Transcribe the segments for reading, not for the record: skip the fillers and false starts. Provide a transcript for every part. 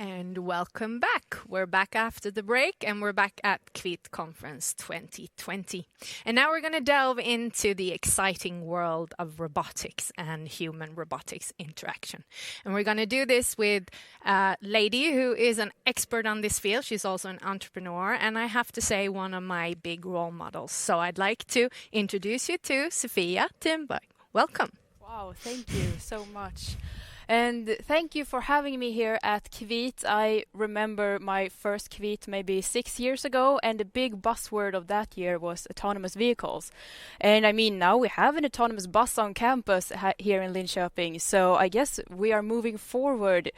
And welcome back. We're back after the break and we're back at KVIT Conference 2020. And now we're going to delve into the exciting world of robotics and human robotics interaction. And we're going to do this with a lady who is an expert on this field. She's also an entrepreneur and I have to say one of my big role models. So I'd like to introduce you to Sofia Thunberg. Welcome. Wow, thank you so much. And thank you for having me here at KVIT. I remember my first KVIT maybe 6 years ago, and the big buzzword of that year was autonomous vehicles. And I mean, now we have an autonomous bus on campus here in Linköping, so I guess we are moving forward,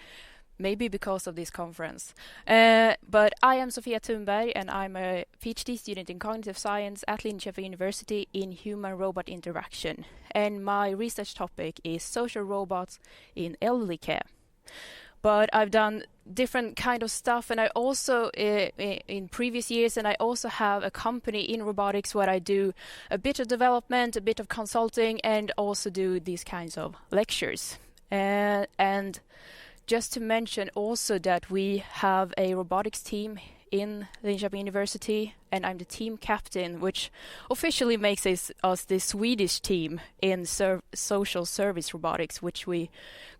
maybe because of this conference. But I am Sofia Thunberg, and I'm a PhD student in cognitive science at Linköping University in human-robot interaction. And my research topic is social robots in elderly care. But I've done different kind of stuff, and I also, in previous years, and I also have a company in robotics where I do a bit of development, a bit of consulting, and also do these kinds of lectures. And just to mention also that we have a robotics team in Linköping University, and I'm the team captain, which officially makes us the Swedish team in social service robotics, which we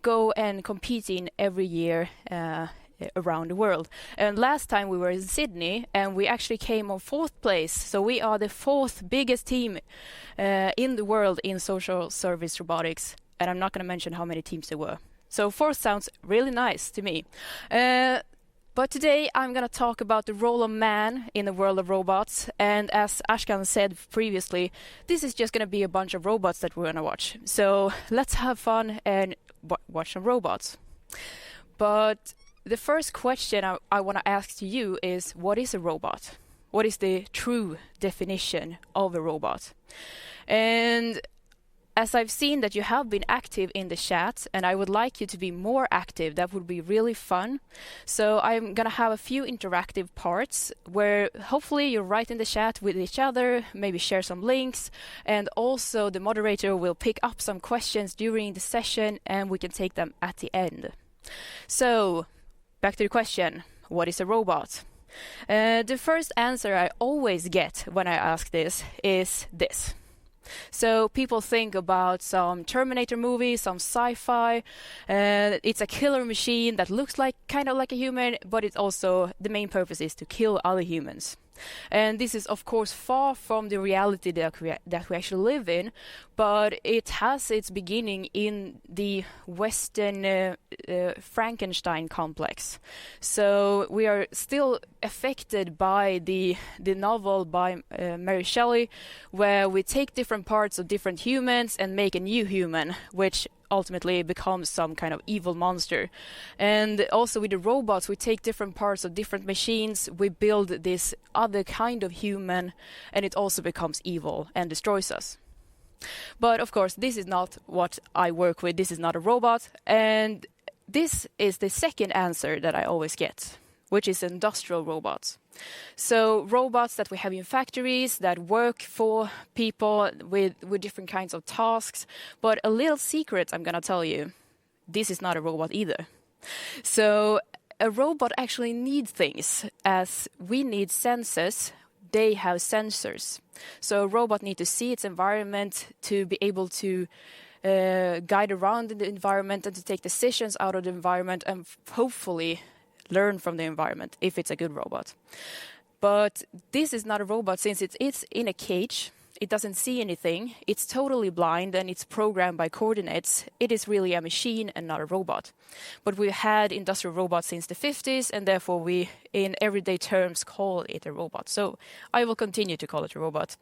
go and compete in every year around the world. And last time we were in Sydney, and we actually came on 4th place. So we are the 4th biggest team in the world in social service robotics. And I'm not going to mention how many teams there were. So 4th sounds really nice to me. But today I'm going to talk about the role of man in the world of robots. And as Ashkan said previously, this is just going to be a bunch of robots that we're going to watch. So let's have fun and watch some robots. But the first question I want to ask to you is, what is a robot? What is the true definition of a robot? And as I've seen that you have been active in the chat, and I would like you to be more active, that would be really fun. So I'm going to have a few interactive parts where hopefully you write in the chat with each other, maybe share some links, and also the moderator will pick up some questions during the session and we can take them at the end. So, back to the question, what is a robot? The first answer I always get when I ask this is this. So people think about some Terminator movie, some sci-fi. It's a killer machine that looks kind of like a human, but it's also the main purpose is to kill other humans. And this is of course far from the reality that we actually live in, but it has its beginning in the Western Frankenstein complex. So we are still affected by the novel by Mary Shelley, where we take different parts of different humans and make a new human, which ultimately becomes some kind of evil monster. And also with the robots, we take different parts of different machines, we build this other kind of human, and it also becomes evil and destroys us. But of course, this is not what I work with. This is not a robot. And this is the second answer that I always get, which is industrial robots. So robots that we have in factories that work for people with different kinds of tasks. But a little secret I'm going to tell you, this is not a robot either. So a robot actually needs things. As we need sensors, they have sensors. So a robot needs to see its environment to be able to guide around in the environment and to take decisions out of the environment and hopefully learn from the environment if it's a good robot. But this is not a robot since it's in a cage. It doesn't see anything. It's totally blind and it's programmed by coordinates. It is really a machine and not a robot. But we've had industrial robots since the 50s and therefore we, in everyday terms, call it a robot. So I will continue to call it a robot.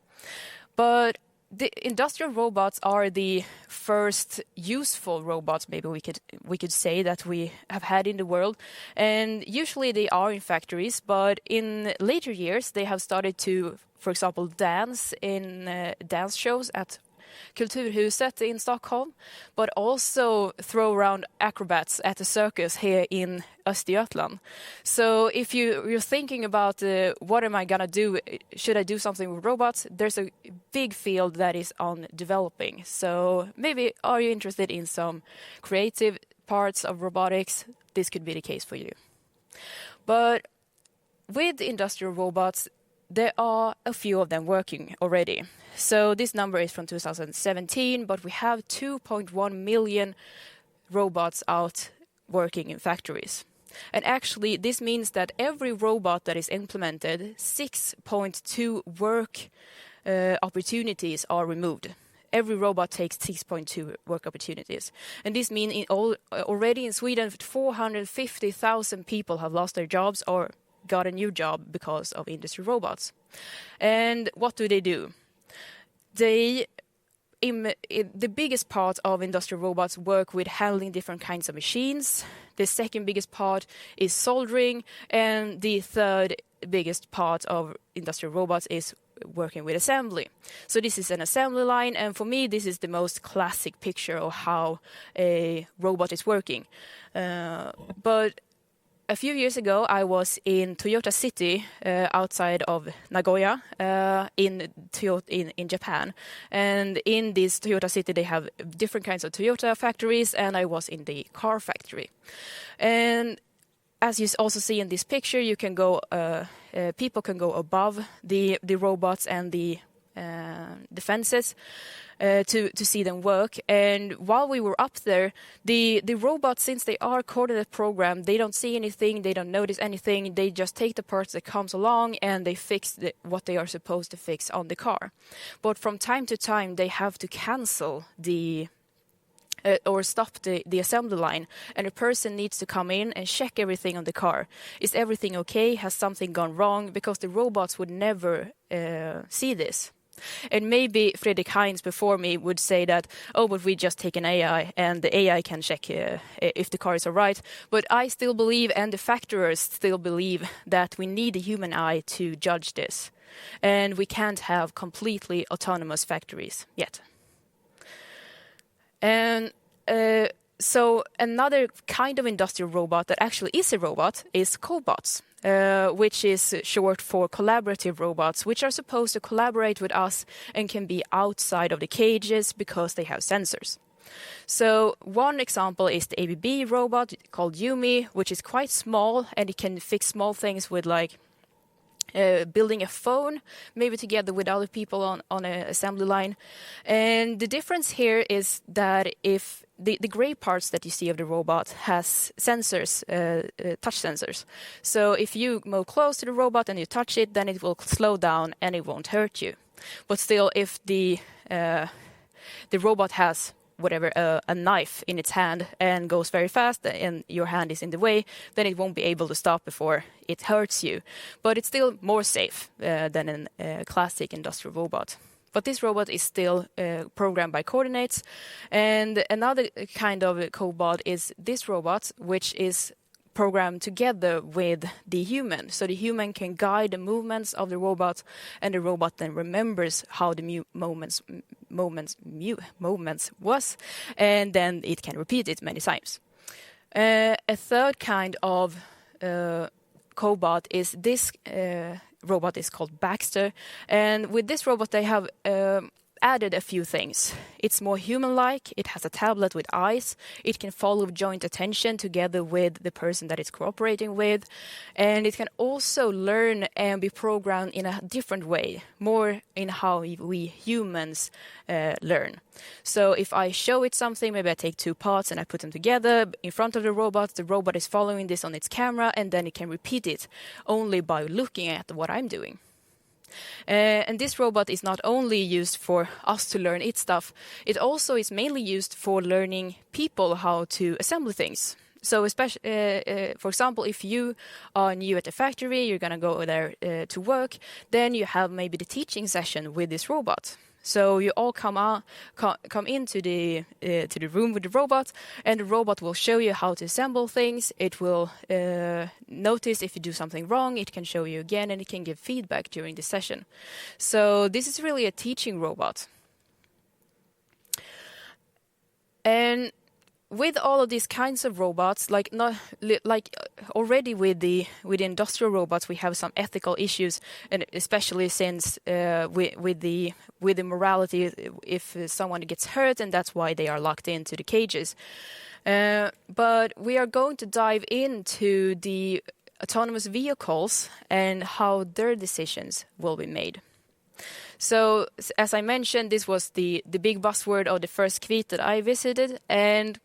But the industrial robots are the first useful robots, maybe we could say, that we have had in the world. And usually they are in factories, but in later years they have started to, for example, dance in dance shows at Kulturhuset in Stockholm, but also throw around acrobats at a circus here in Östergötland. So if you're thinking about what am I gonna do, should I do something with robots, there's a big field that is on developing. So maybe are you interested in some creative parts of robotics? This could be the case for you. But with industrial robots, there are a few of them working already. So this number is from 2017, but we have 2.1 million robots out working in factories. And actually, this means that every robot that is implemented, 6.2 work opportunities are removed. Every robot takes 6.2 work opportunities. And this means already in Sweden, 450,000 people have lost their jobs or got a new job because of industry robots. And what do? The biggest part of industrial robots work with handling different kinds of machines. The second biggest part is soldering. And the third biggest part of industrial robots is working with assembly. So this is an assembly line, and for me this is the most classic picture of how a robot is working. But a few years ago I was in Toyota City outside of Nagoya in Japan, and in this Toyota City they have different kinds of Toyota factories, and I was in the car factory. And as you also see in this picture, you can go. People can go above the robots and the fences to see them work. And while we were up there, the robots, since they are coordinated program, they don't see anything, they don't notice anything. They just take the parts that comes along and they fix what they are supposed to fix on the car. But from time to time, they have to cancel or stop the assembly line, and a person needs to come in and check everything on the car. Is everything okay? Has something gone wrong? Because the robots would never see this. And maybe Fredrik Heintz before me would say that, but we just take an AI and the AI can check if the car is all right. But I still believe, and the factorers still believe, that we need a human eye to judge this. And we can't have completely autonomous factories yet. And so another kind of industrial robot that actually is a robot is cobots, which is short for collaborative robots, which are supposed to collaborate with us and can be outside of the cages because they have sensors. So one example is the ABB robot called Yumi, which is quite small, and it can fix small things with like building a phone, maybe together with other people on an assembly line. And the difference here is that if the gray parts that you see of the robot has sensors, touch sensors. So if you move close to the robot and you touch it, then it will slow down and it won't hurt you. But still, if the robot has a knife in its hand and goes very fast and your hand is in the way, then it won't be able to stop before it hurts you. But it's still more safe than a classic industrial robot. But this robot is still programmed by coordinates. And another kind of cobot is this robot, which is programmed together with the human. So the human can guide the movements of the robot, and the robot then remembers how the movements was, and then it can repeat it many times. A third kind of cobot is this robot is called Baxter, and with this robot they have added a few things. It's more human-like, it has a tablet with eyes, it can follow joint attention together with the person that it's cooperating with, and it can also learn and be programmed in a different way, more in how we humans learn. So if I show it something, maybe I take two parts and I put them together in front of the robot is following this on its camera, and then it can repeat it only by looking at what I'm doing. And this robot is not only used for us to learn its stuff, it also is mainly used for learning people how to assemble things. So especially, for example, if you are new at the factory, you're going to go there to work, then you have maybe the teaching session with this robot. So you all come into the room with the robot, and the robot will show you how to assemble things. It will notice if you do something wrong. It can show you again, and it can give feedback during the session. So this is really a teaching robot. And with all of these kinds of robots, already with the industrial robots, we have some ethical issues, and especially since with the morality, if someone gets hurt, and that's why they are locked into the cages. But we are going to dive into the autonomous vehicles and how their decisions will be made. So, as I mentioned, this was the big buzzword of the first KVIT that I visited, and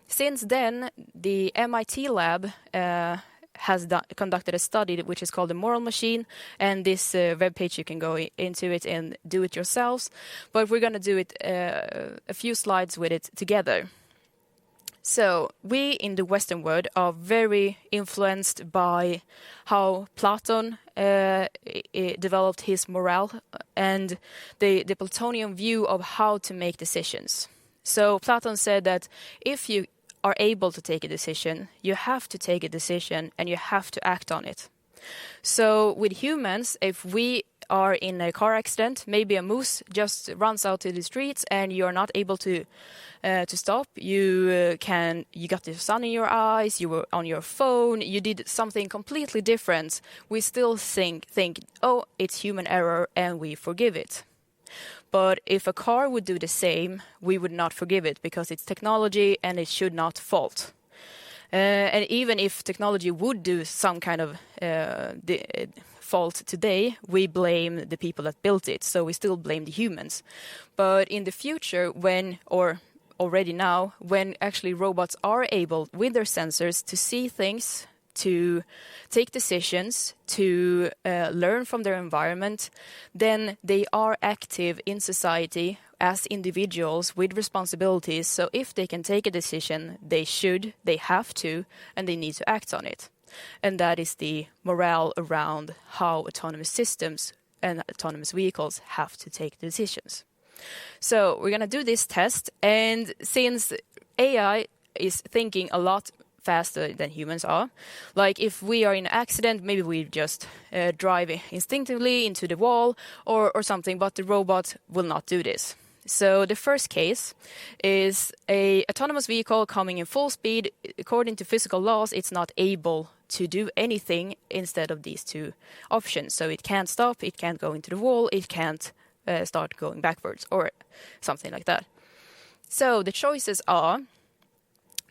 since then, the MIT lab has conducted a study which is called the Moral Machine, and this webpage you can go into it and do it yourselves, but we're going to do it a few slides with it together. So we in the Western world are very influenced by how Platon developed his morale and the Platonian view of how to make decisions. So Platon said that if you are able to take a decision, you have to take a decision and you have to act on it. So with humans, if we are in a car accident, maybe a moose just runs out to the streets and you're not able to stop. You got the sun in your eyes, you were on your phone, you did something completely different. We still think, oh, it's human error, and we forgive it. But if a car would do the same, we would not forgive it because it's technology and it should not fault. And even if technology would do some kind of fault today, we blame the people that built it, so we still blame the humans. But in the future, or already now, when actually robots are able, with their sensors, to see things, to take decisions, to learn from their environment, then they are active in society as individuals with responsibilities. So if they can take a decision, they have to, and they need to act on it. And that is the morale around how autonomous systems and autonomous vehicles have to take decisions. So we're going to do this test, and since AI is thinking a lot faster than humans are, like if we are in an accident, maybe we just drive instinctively into the wall or something, but the robot will not do this. So the first case is a autonomous vehicle coming in full speed. According to physical laws, it's not able to do anything instead of these two options. So it can't stop, it can't go into the wall, it can't start going backwards or something like that. So the choices are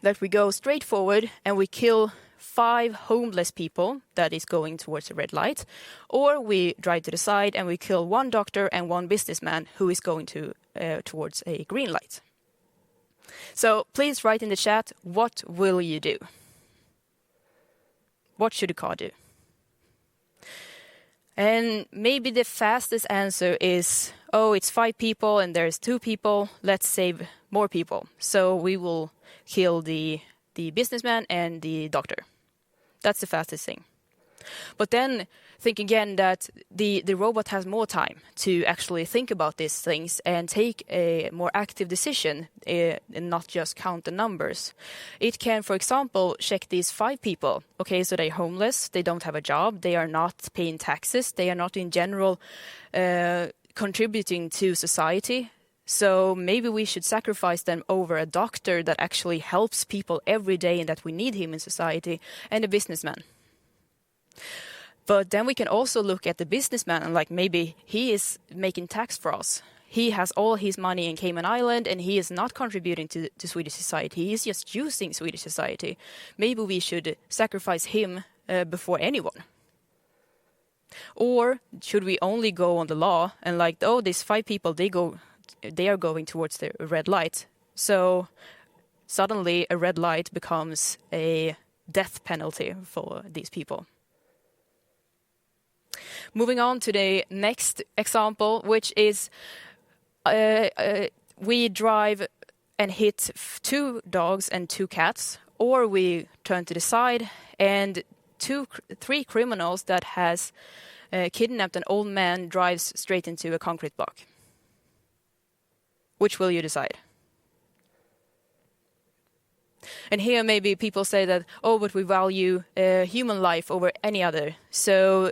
that we go straight forward and we kill 5 homeless people that is going towards a red light, or we drive to the side and we kill 1 doctor and 1 businessman who is going towards a green light. So please write in the chat, what will you do? What should a car do? And maybe the fastest answer is, oh, it's 5 people and there's 2 people, let's save more people. So we will kill the businessman and the doctor. That's the fastest thing. But then think again that the robot has more time to actually think about these things and take a more active decision and not just count the numbers. It can, for example, check these 5 people. Okay, so they're homeless, they don't have a job, they are not paying taxes, they are not in general contributing to society. So maybe we should sacrifice them over a doctor that actually helps people every day and that we need him in society, and a businessman. But then we can also look at the businessman and like maybe he is making tax for us. He has all his money in Cayman Island and he is not contributing to Swedish society. He is just using Swedish society. Maybe we should sacrifice him before anyone. Or should we only go on the law and like, oh, these 5 people, they are going towards the red light. So suddenly a red light becomes a death penalty for these people. Moving on to the next example, which is we drive and hit 2 dogs and 2 cats, or we turn to the side and 3 criminals that has kidnapped an old man drives straight into a concrete block. Which will you decide? And here maybe people say that, oh, but we value human life over any other. So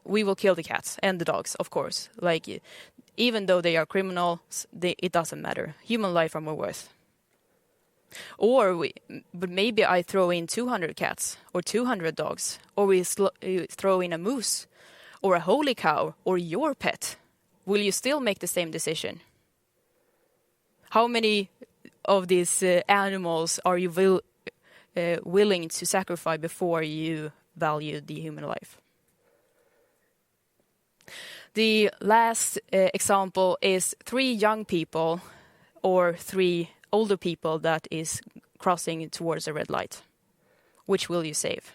we will kill the cats and the dogs, of course. Like, even though they are criminals, it doesn't matter. Human life are more worth. But maybe I throw in 200 cats or 200 dogs, or we throw in a moose or a holy cow or your pet. Will you still make the same decision? How many of these animals are you willing to sacrifice before you value the human life. The last example is 3 young people or 3 older people that is crossing towards a red light. Which will you save?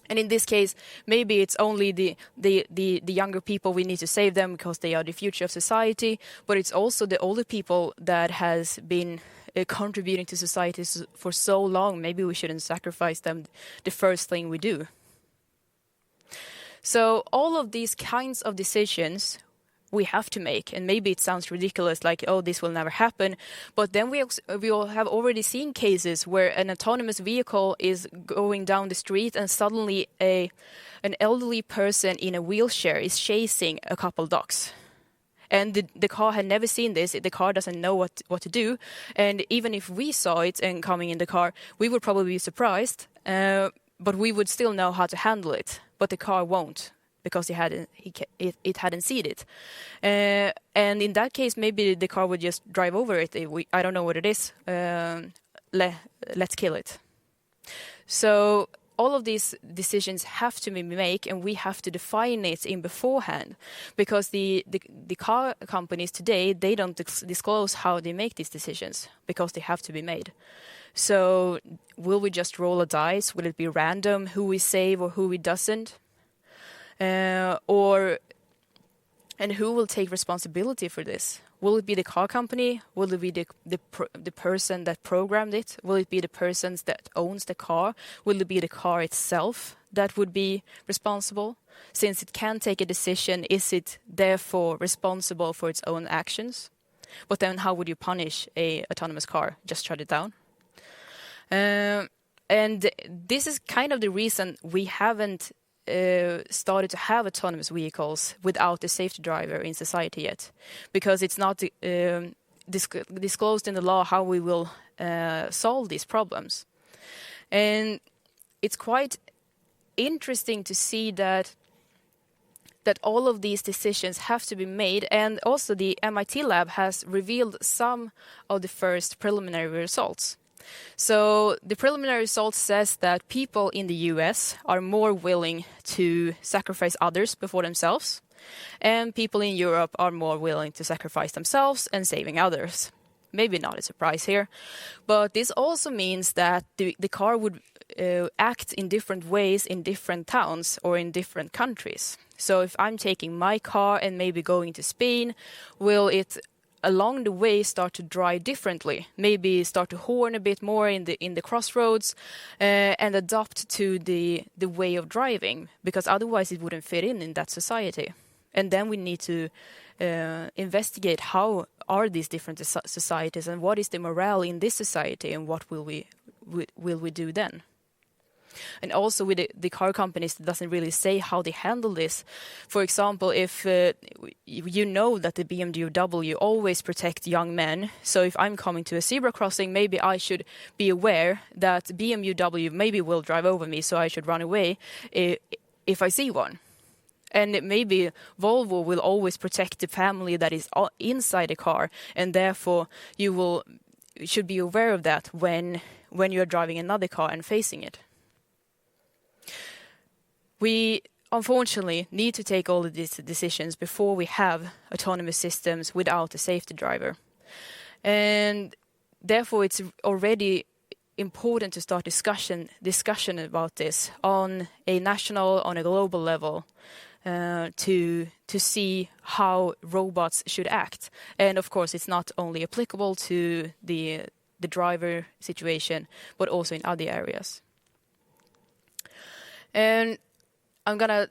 And in this case, maybe it's only the younger people, we need to save them because they are the future of society, but it's also the older people that has been contributing to society for so long. Maybe we shouldn't sacrifice them the first thing we do. So all of these kinds of decisions we have to make, and maybe it sounds ridiculous, like, oh, this will never happen, but then we all have already seen cases where an autonomous vehicle is going down the street and suddenly an elderly person in a wheelchair is chasing a couple dogs. And the car had never seen this, the car doesn't know what to do, and even if we saw it and coming in the car, we would probably be surprised, but we would still know how to handle it, but the car won't, because it hadn't seen it. And in that case, maybe the car would just drive over it. I don't know what it is. Let's kill it. So all of these decisions have to be made, and we have to define it in beforehand, because the car companies today, they don't disclose how they make these decisions, because they have to be made. So will we just roll a dice? Will it be random who we save or who we doesn't? And who will take responsibility for this? Will it be the car company? Will it be the person that programmed it? Will it be the person that owns the car? Will it be the car itself that would be responsible? Since it can take a decision, is it therefore responsible for its own actions? But then how would you punish a autonomous car? Just shut it down? And this is kind of the reason we haven't started to have autonomous vehicles without a safety driver in society yet, because it's not disclosed in the law how we will solve these problems. And it's quite interesting to see that all of these decisions have to be made, and also the MIT lab has revealed some of the first preliminary results. So the preliminary result says that people in the US are more willing to sacrifice others before themselves, and people in Europe are more willing to sacrifice themselves and saving others. Maybe not a surprise here, but this also means that the car would act in different ways in different towns or in different countries. So if I'm taking my car and maybe going to Spain, will it along the way start to drive differently, maybe start to horn a bit more in the crossroads, and adapt to the way of driving, because otherwise it wouldn't fit in that society. And then we need to investigate how are these different societies, and what is the morale in this society, and what will we do then. And also with the car companies, it doesn't really say how they handle this. For example, if you know that the BMW always protect young men, so if I'm coming to a zebra crossing, maybe I should be aware that BMW maybe will drive over me, so I should run away if I see one. And maybe Volvo will always protect the family that is inside the car, and therefore you should be aware of that when you're driving another car and facing it. We unfortunately need to take all of these decisions before we have autonomous systems without a safety driver. And therefore it's already important to start discussion about this on a national, on a global level, to see how robots should act. And of course it's not only applicable to the driver situation, but also in other areas. And I'm going to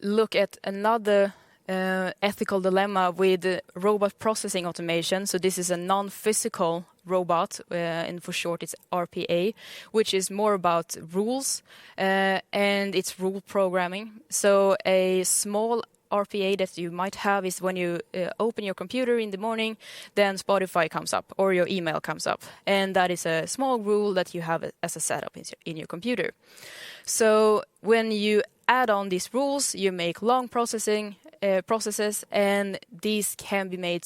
look at another ethical dilemma with robot processing automation. So this is a non-physical robot, and for short it's RPA, which is more about rules and it's rule programming. So a small RPA that you might have is when you open your computer in the morning, then Spotify comes up or your email comes up. And that is a small rule that you have as a setup in your computer. So when you add on these rules, you make long processing processes, and these can be made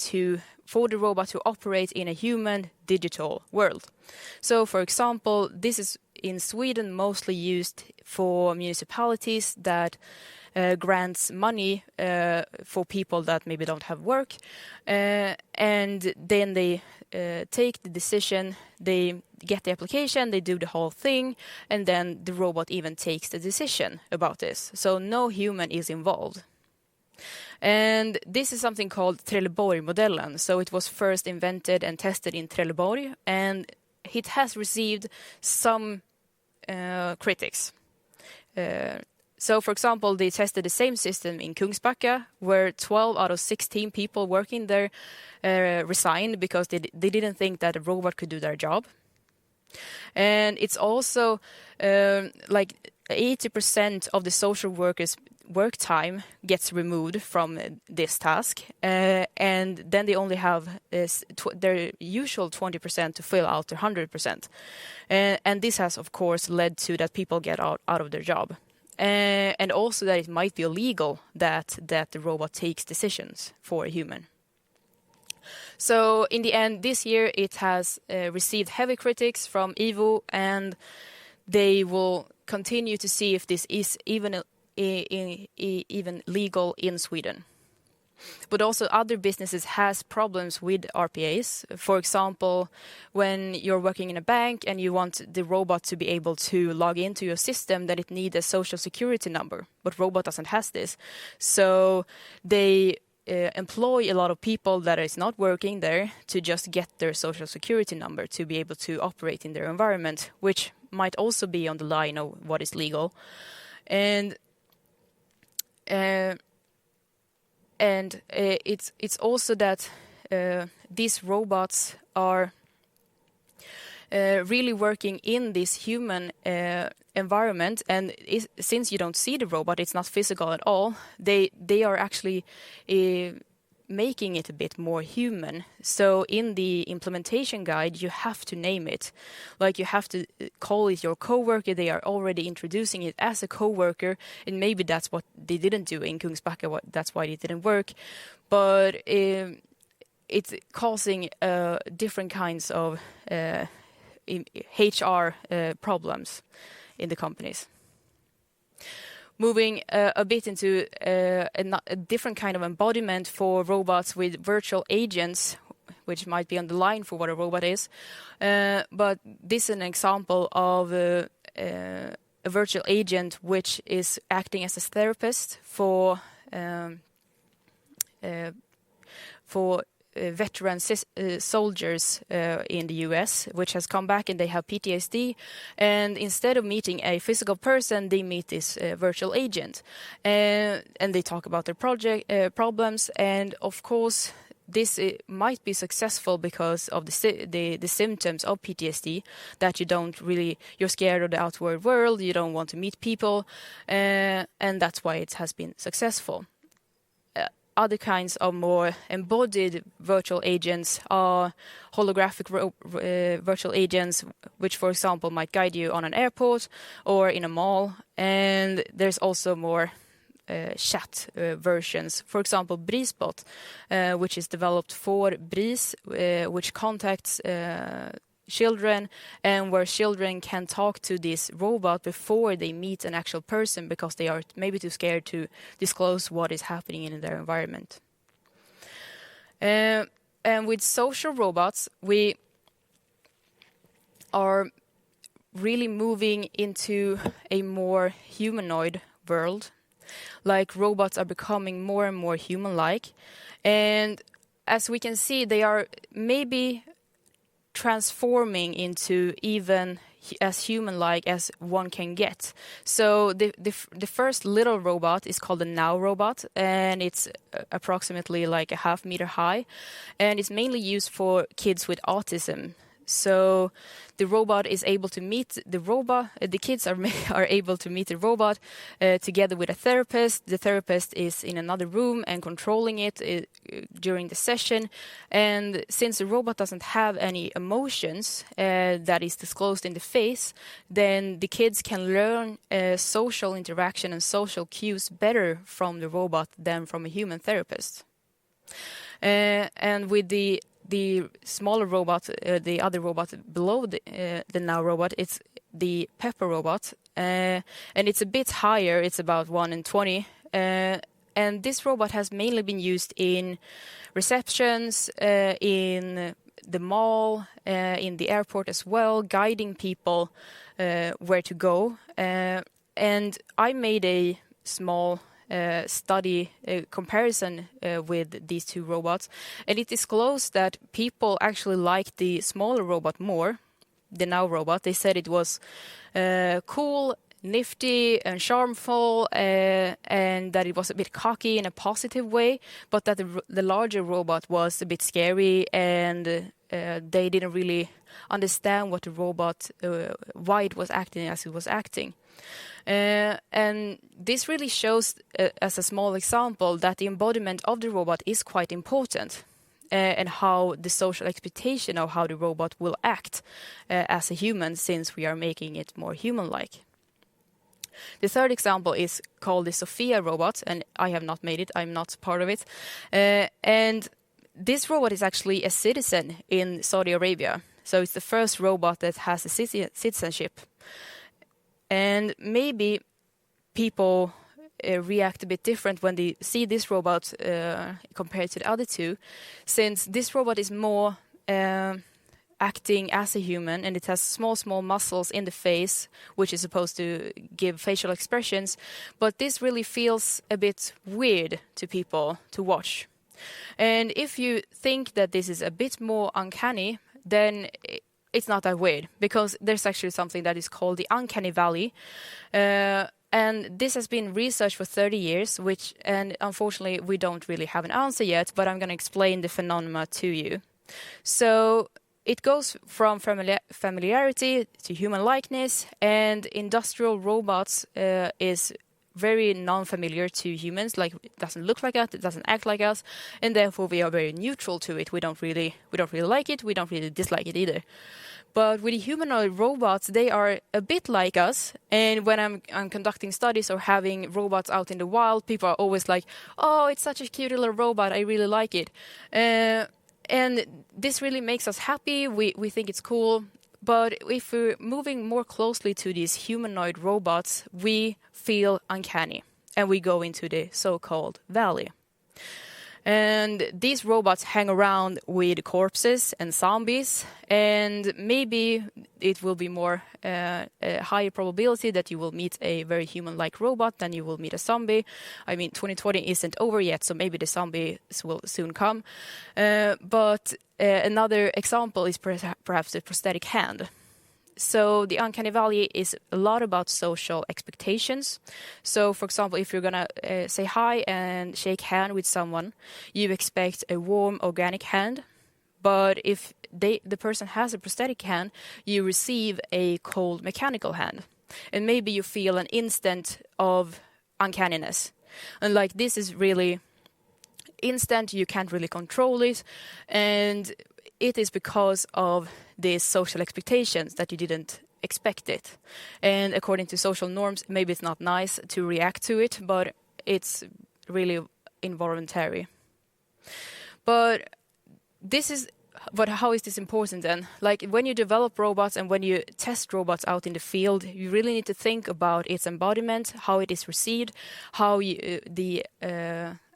for the robot to operate in a human digital world. So, for example, this is in Sweden mostly used for municipalities that grants money for people that maybe don't have work, and then they take the decision, they get the application, they do the whole thing, and then the robot even takes the decision about this. So no human is involved. And this is something called Trelleborg-modellen. So it was first invented and tested in Trelleborg, and it has received some critics. So, for example, they tested the same system in Kungsbacka, where 12 out of 16 people working there resigned because they didn't think that a robot could do their job. And it's also like 80% of the social workers' work time gets removed from this task, and then they only have their usual 20% to fill out their 100%. And this has, of course, led to that people get out of their job. And also that it might be illegal that the robot takes decisions for a human. So in the end, this year it has received heavy critics from EVO, and they will continue to see if this is even legal in Sweden. But also other businesses has problems with RPAs. For example, when you're working in a bank and you want the robot to be able to log into your system, that it needs a social security number, but robot doesn't have this. So they employ a lot of people that is not working there to just get their social security number to be able to operate in their environment, which might also be on the line of what is legal. And it's also that these robots are really working in this human environment, and since you don't see the robot, it's not physical at all. They are actually making it a bit more human. So in the implementation guide, you have to name it. Like you have to call it your coworker. They are already introducing it as a coworker, and maybe that's what they didn't do in Kungsbacka. That's why it didn't work. But it's causing different kinds of HR problems in the companies. Moving a bit into a different kind of embodiment for robots with virtual agents, which might be on the line for what a robot is. But this is an example of a virtual agent which is acting as a therapist for veteran soldiers in the US, which has come back and they have PTSD, and instead of meeting a physical person, they meet this virtual agent, and they talk about their problems. And of course, this might be successful because of the symptoms of PTSD, that you're scared of the outward world, you don't want to meet people, and that's why it has been successful. Other kinds of more embodied virtual agents are holographic virtual agents, which, for example, might guide you on an airport or in a mall. And there's also more chat versions. For example, Brisbot, which is developed for Bris, which contacts children, and where children can talk to this robot before they meet an actual person because they are maybe too scared to disclose what is happening in their environment. And with social robots, we are really moving into a more humanoid world. Like robots are becoming more and more human-like. And as we can see, they are maybe transforming into even as human-like as one can get. So the first little robot is called the Now robot, and it's approximately like a 1/2 meter high, and it's mainly used for kids with autism. So the robot is able to meet the robot. The kids are able to meet the robot together with a therapist. The therapist is in another room and controlling it during the session. And since the robot doesn't have any emotions that is disclosed in the face, then the kids can learn social interaction and social cues better from the robot than from a human therapist. And with the smaller robot, the other robot below the now robot, it's the Pepper robot, and it's a bit higher. It's about 1 in 20, and this robot has mainly been used in receptions, in the mall, in the airport as well, guiding people where to go. And I made a small study comparison with these two robots, and it disclosed that people actually liked the smaller robot more, the now robot. They said it was cool, nifty and charmful, and that it was a bit cocky in a positive way, but that the larger robot was a bit scary, and they didn't really understand what the robot, why it was acting as it was acting. And this really shows, as a small example, that the embodiment of the robot is quite important, and how the social expectation of how the robot will act as a human, since we are making it more human-like. The third example is called the Sofia robot, and I have not made it, I'm not part of it. And this robot is actually a citizen in Saudi Arabia, so it's the first robot that has a citizenship. And maybe people react a bit different when they see this robot compared to the other two, since this robot is more acting as a human, and it has small muscles in the face, which is supposed to give facial expressions, but this really feels a bit weird to people to watch. And if you think that this is a bit more uncanny, then it's not that weird, because there's actually something that is called the uncanny valley. And this has been researched for 30 years, and unfortunately we don't really have an answer yet, but I'm going to explain the phenomena to you. So it goes from familiarity to human likeness, and industrial robots is very non-familiar to humans, like it doesn't look like us, it doesn't act like us, and therefore we are very neutral to it. We don't really like it, we don't really dislike it either. But with the humanoid robots, they are a bit like us, and when I'm conducting studies or having robots out in the wild, people are always like, "Oh, it's such a cute little robot, I really like it." And this really makes us happy, we think it's cool. But if we're moving more closely to these humanoid robots, we feel uncanny, and we go into the so-called valley. And these robots hang around with corpses and zombies, and maybe it will be more a higher probability that you will meet a very human-like robot than you will meet a zombie. I mean, 2020 isn't over yet, so maybe the zombies will soon come. But another example is perhaps the prosthetic hand. So the uncanny valley is a lot about social expectations. So, for example, if you're going to say hi and shake hand with someone, you expect a warm, organic hand. But if the person has a prosthetic hand, you receive a cold, mechanical hand. And maybe you feel an instant of uncanniness. And like, this is really instant, you can't really control it. And it is because of these social expectations that you didn't expect it. And according to social norms, maybe it's not nice to react to it, but it's really involuntary. But how is this important then? Like, when you develop robots and when you test robots out in the field, you really need to think about its embodiment, how it is received, how the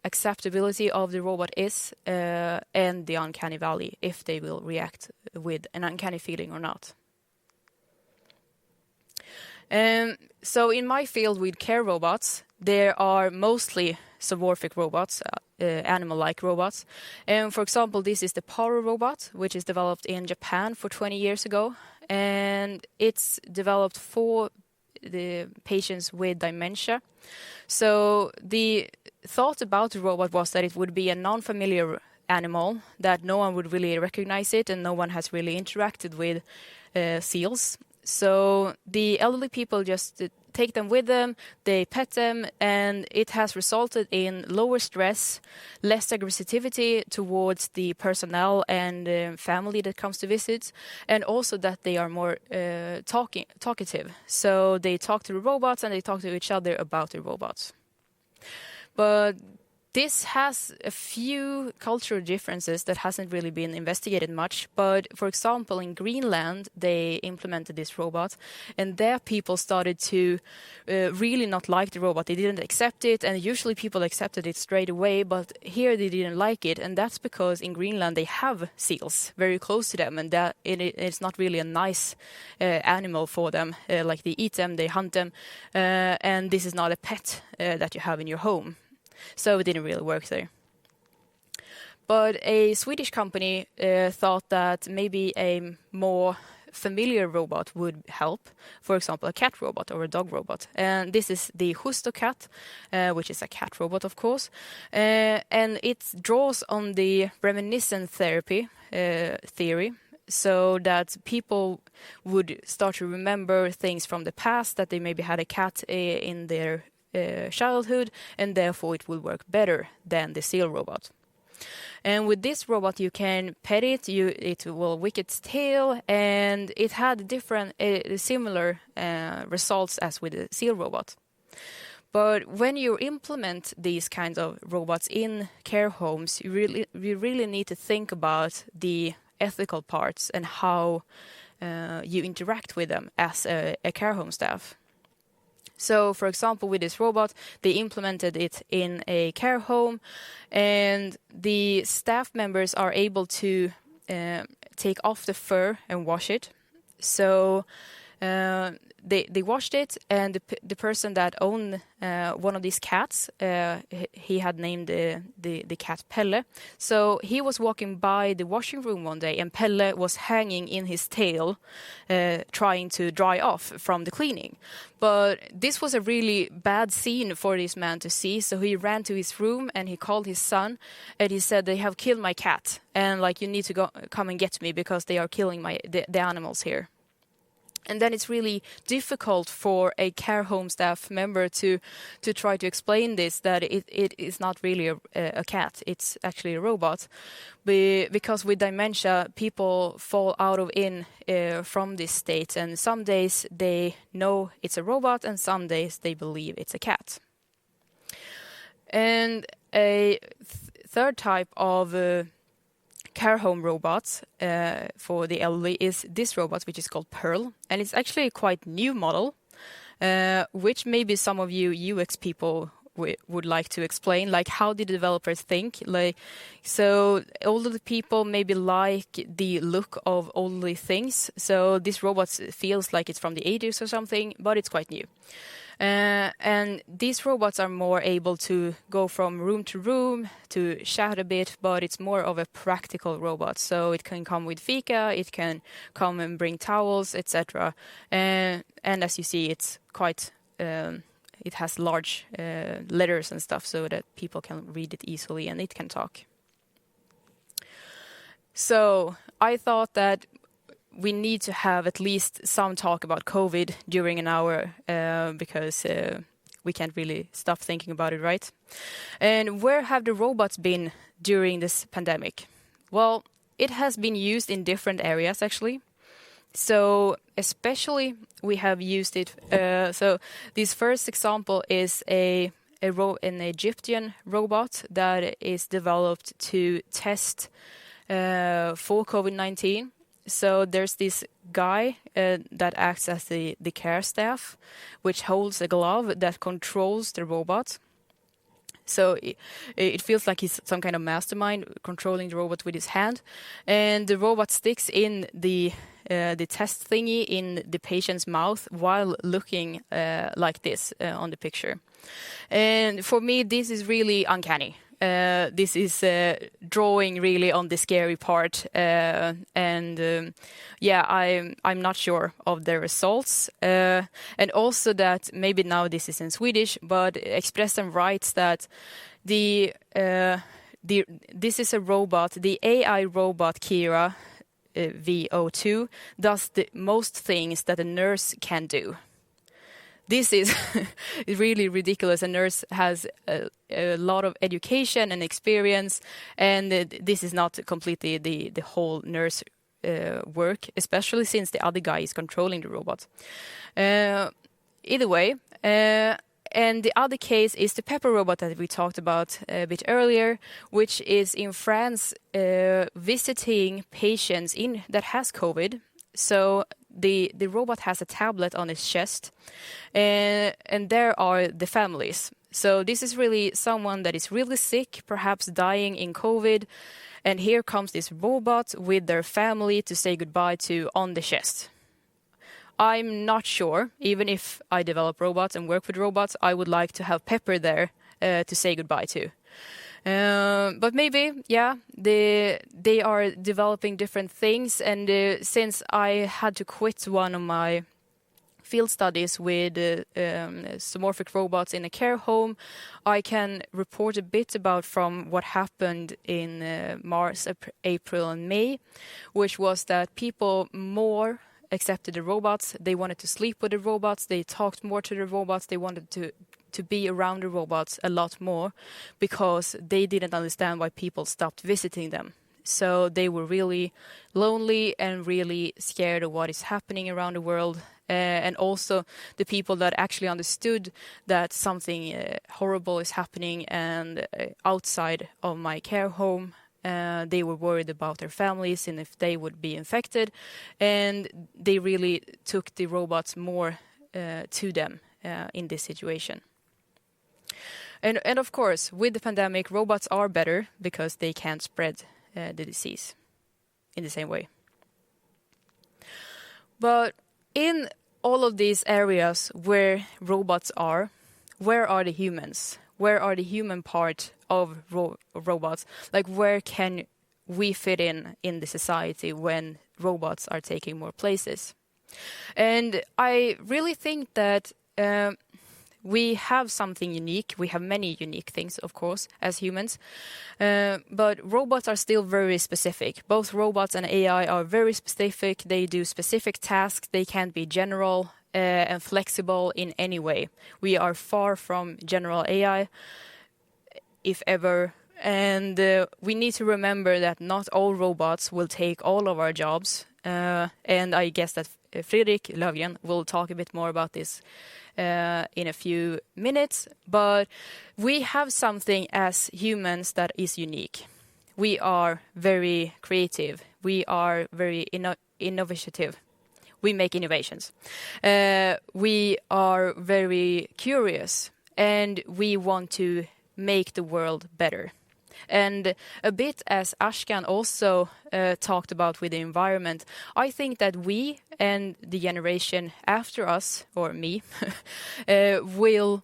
acceptability of the robot is, and the uncanny valley, if they will react with an uncanny feeling or not. So in my field with care robots, there are mostly zoomorphic robots, animal-like robots. And for example, this is the Paro robot, which is developed in Japan for 20 years ago. And it's developed for the patients with dementia. So the thought about the robot was that it would be a non-familiar animal that no one would really recognize it, and no one has really interacted with seals. So the elderly people just take them with them, they pet them, and it has resulted in lower stress, less aggressivity towards the personnel and family that comes to visit, and also that they are more talkative. So they talk to the robots and they talk to each other about the robots. But this has a few cultural differences that hasn't really been investigated much. But for example, in Greenland, they implemented this robot, and their people started to really not like the robot. They didn't accept it, and usually people accepted it straight away, but here they didn't like it, and that's because in Greenland they have seals very close to them, and that it's not really a nice animal for them. Like they eat them, they hunt them, and this is not a pet that you have in your home. So it didn't really work there. But a Swedish company thought that maybe a more familiar robot would help. For example, a cat robot or a dog robot. And this is the Justo cat, which is a cat robot, of course. And it draws on the reminiscent therapy theory. So that people would start to remember things from the past, that they maybe had a cat in their childhood, and therefore it will work better than the seal robot. And with this robot you can pet it, it will wag its tail, and it had different similar results as with the seal robot. But when you implement these kinds of robots in care homes, you really need to think about the ethical parts and how you interact with them as a care home staff. So, for example, with this robot, they implemented it in a care home, and the staff members are able to take off the fur and wash it. So they washed it, and the person that owned one of these cats, he had named the cat Pelle. So he was walking by the washing room one day, and Pelle was hanging in his tail, trying to dry off from the cleaning. But this was a really bad scene for this man to see, so he ran to his room and he called his son, and he said, "They have killed my cat, and like you need to come and get me because they are killing the animals here." And then it's really difficult for a care home staff member to try to explain this, that it is not really a cat, it's actually a robot. Because with dementia, people fall out of from this state, and some days they know it's a robot, and some days they believe it's a cat. And a third type of care home robots for the elderly is this robot, which is called Pearl, and it's actually a quite new model, which maybe some of you UX people would like to explain, like how the developers think. So older people maybe like the look of older things, so this robot feels like it's from the 80s or something, but it's quite new. And these robots are more able to go from room to room, to chat a bit, but it's more of a practical robot. So it can come with fika, it can come and bring towels, etc. And as you see, it's quite, it has large letters and stuff so that people can read it easily, and it can talk. So I thought that we need to have at least some talk about COVID during an hour because we can't really stop thinking about it, right? And where have the robots been during this pandemic? Well, it has been used in different areas, actually. So especially we have used it. So this first example is an Egyptian robot that is developed to test for COVID-19. So there's this guy that acts as the care staff, which holds a glove that controls the robot. So it feels like he's some kind of mastermind controlling the robot with his hand. And the robot sticks in the test thingy in the patient's mouth while looking like this on the picture. And for me, this is really uncanny. This is drawing really on the scary part, I'm not sure of the results, and also that maybe now this is in Swedish, but Expressen writes that the this is a robot. The AI robot Kira VO2 does the most things that a nurse can do. This is really ridiculous. A nurse has a lot of education and experience, and this is not completely the whole nurse work, especially since the other guy is controlling the robot. Either way, and the other case is the Pepper robot that we talked about a bit earlier, which is in France visiting patients that has COVID. So the robot has a tablet on its chest, and there are the families. So this is really someone that is really sick, perhaps dying in COVID, and here comes this robot with their family to say goodbye to on the chest. I'm not sure, even if I develop robots and work with robots, I would like to have Pepper there to say goodbye to. But maybe, yeah, they are developing different things. And since I had to quit one of my field studies with zoomorphic robots in a care home, I can report a bit about from what happened in March, April and May, which was that people more accepted the robots. They wanted to sleep with the robots. They talked more to the robots. They wanted to be around the robots a lot more because they didn't understand why people stopped visiting them. So they were really lonely and really scared of what is happening around the world. And also the people that actually understood that something horrible is happening and outside of my care home, they were worried about their families and if they would be infected. And they really took the robots more to them in this situation. And of course, with the pandemic, robots are better because they can't spread the disease in the same way. But in all of these areas where robots are, where are the humans? Where are the human part of robots? Like, where can we fit in the society when robots are taking more places? And I really think that we have something unique. We have many unique things, of course, as humans. But robots are still very specific. Both robots and AI are very specific. They do specific tasks. They can't be general and flexible in any way. We are far from general AI, if ever. And we need to remember that not all robots will take all of our jobs. And I guess that Fredrik Löfgren will talk a bit more about this in a few minutes. But we have something as humans that is unique. We are very creative. We are very innovative. We make innovations. We are very curious, and we want to make the world better. And a bit as Ashkan also talked about with the environment, I think that we and the generation after us, or me, will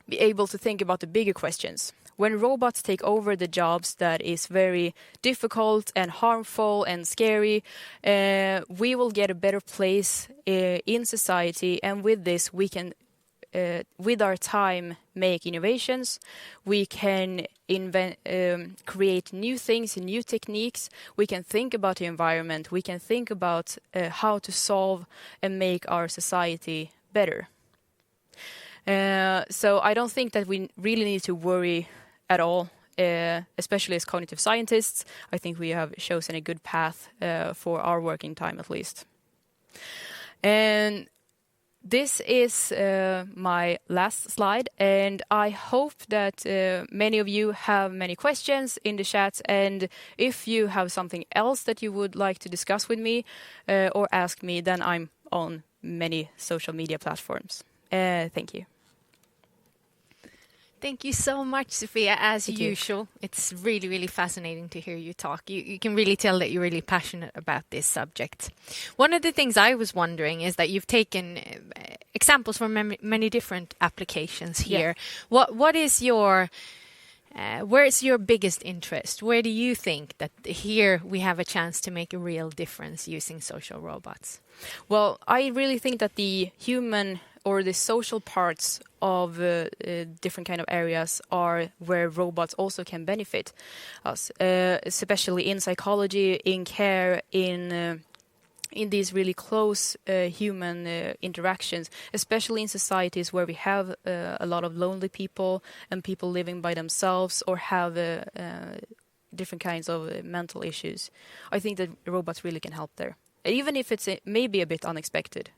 be able to think about the bigger questions. When robots take over the jobs that is very difficult and harmful and scary, we will get a better place in society. And with this, we can, with our time, make innovations. We can create new things, new techniques. We can think about the environment. We can think about how to solve and make our society better. So I don't think that we really need to worry at all, especially as cognitive scientists. I think we have chosen a good path for our working time, at least. And this is my last slide, and I hope that many of you have many questions in the chat, and if you have something else that you would like to discuss with me or ask me, then I'm on many social media platforms. Thank you. Thank you so much, Sofia, as usual. It's really, really fascinating to hear you talk. You can really tell that you're really passionate about this subject. One of the things I was wondering is that you've taken examples from many different applications here. Yeah. What is your... where's your biggest interest? Where do you think that here we have a chance to make a real difference using social robots? Well, I really think that the human or the social parts of different kind of areas are where robots also can benefit us, especially in psychology, in care, in these really close human interactions, especially in societies where we have a lot of lonely people and people living by themselves or have different kinds of mental issues. I think that robots really can help there, even if it's maybe a bit unexpected.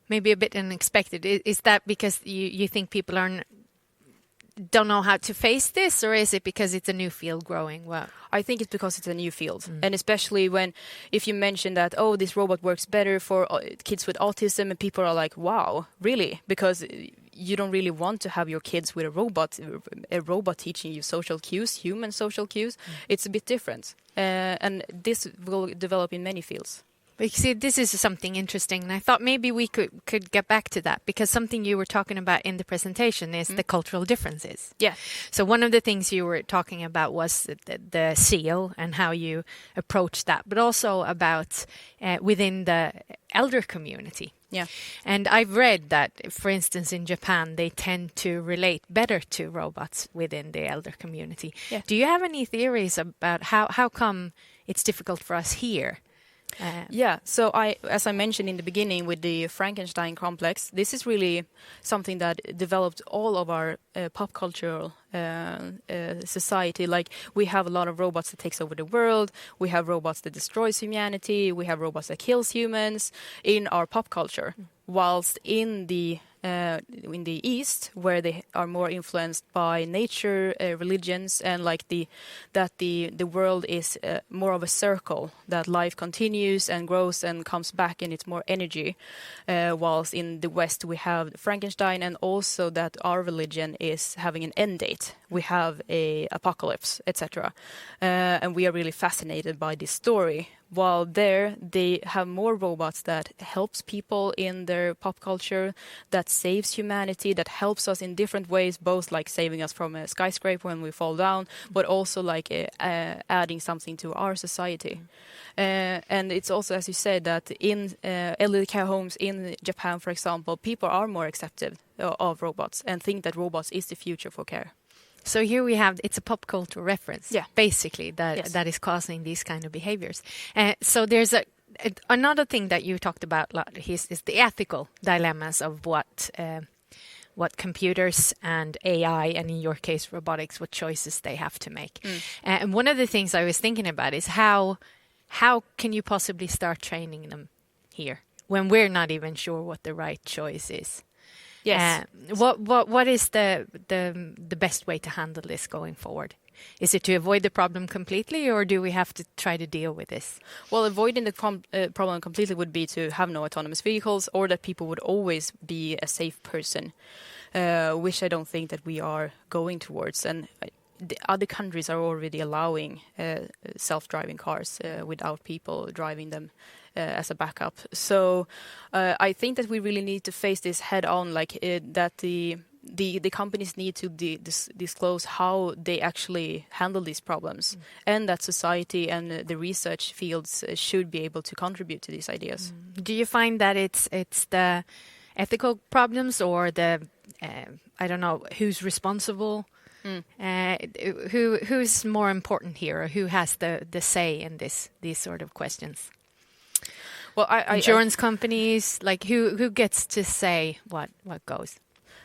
Maybe a bit unexpected. Is that because you think people don't know how to face this, or is it because it's a new field growing? Well, I think it's because it's a new field, and especially if you mention that, oh, this robot works better for kids with autism, and people are like, wow, really? Because you don't really want to have your kids with a robot teaching you social cues, human social cues. It's a bit different, and this will develop in many fields. But you see, this is something interesting, and I thought maybe we could get back to that, because something you were talking about in the presentation is the cultural differences. Yeah. So one of the things you were talking about was the seal and how you approach that, but also about within the elder community. Yeah. And I've read that, for instance, in Japan, they tend to relate better to robots within the elder community. Yeah. Do you have any theories about how come it's difficult for us here? So as I mentioned in the beginning with the Frankenstein complex, this is really something that developed all of our pop cultural society. Like, we have a lot of robots that takes over the world, we have robots that destroys humanity, we have robots that kills humans in our pop culture, whilst in the East, where they are more influenced by nature, religions, and like the world is more of a circle, that life continues and grows and comes back, and it's more energy. Whilst in the West we have Frankenstein, and also that our religion is having an end date. We have a apocalypse, etc. And we are really fascinated by this story. While there, they have more robots that helps people in their pop culture, that saves humanity, that helps us in different ways, both like saving us from a skyscraper when we fall down, but also like adding something to our society. And it's also, as you said, that in elderly care homes in Japan, for example, people are more accepting of robots and think that robots is the future for care. So here we have, it's a pop culture reference, basically, that is causing these kind of behaviors. So there's another thing that you talked about is the ethical dilemmas of what computers and AI, and in your case robotics, what choices they have to make. And one of the things I was thinking about is how can you possibly start training them here when we're not even sure what the right choice is? Yes. What is the best way to handle this going forward? Is it to avoid the problem completely, or do we have to try to deal with this? Well, avoiding the problem completely would be to have no autonomous vehicles, or that people would always be a safe person, which I don't think that we are going towards. And the other countries are already allowing self-driving cars without people driving them as a backup. So I think that we really need to face this head on, like that the companies need to disclose how they actually handle these problems, and that society and the research fields should be able to contribute to these ideas. Do you find that it's the ethical problems, or the I don't know who's responsible? Who's more important here, or who has the say in these sort of questions? Well, insurance companies, like who gets to say what goes?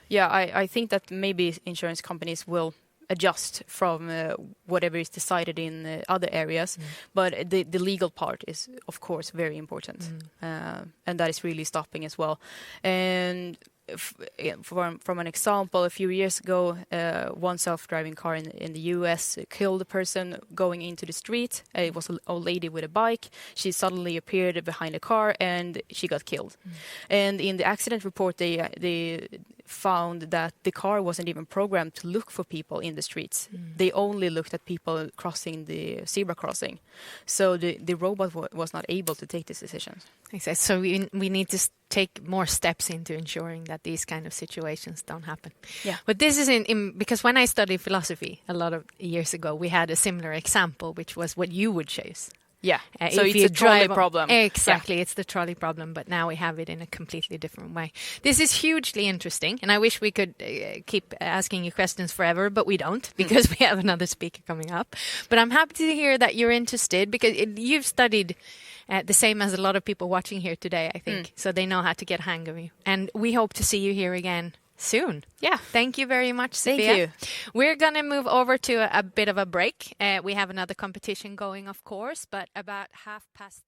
Yeah, I think that maybe insurance companies will adjust from whatever is decided in other areas, but the legal part is, of course, very important, and that is really stopping as well. And from an example, a few years ago, one self-driving car in the US killed a person going into the street. It was an old lady with a bike. She suddenly appeared behind a car and she got killed. And in the accident report, they found that the car wasn't even programmed to look for people in the streets. They only looked at people crossing the zebra crossing. So the robot was not able to take this decision. Exactly. So we need to take more steps into ensuring that these kind of situations don't happen. Yeah. But this is because when I studied philosophy a lot of years ago, we had a similar example, which was what you would choose. Yeah, so if it's you a trolley drive problem. Exactly, it's the trolley problem, but now we have it in a completely different way. This is hugely interesting, and I wish we could keep asking you questions forever, but we don't, because we have another speaker coming up. But I'm happy to hear that you're interested, because you've studied the same as a lot of people watching here today, I think, so they know how to get a hang of you. And we hope to see you here again soon. Yeah. Thank you very much, Sofia. Thank you. We're going to move over to a bit of a break. We have another competition going, of course, but about 3:30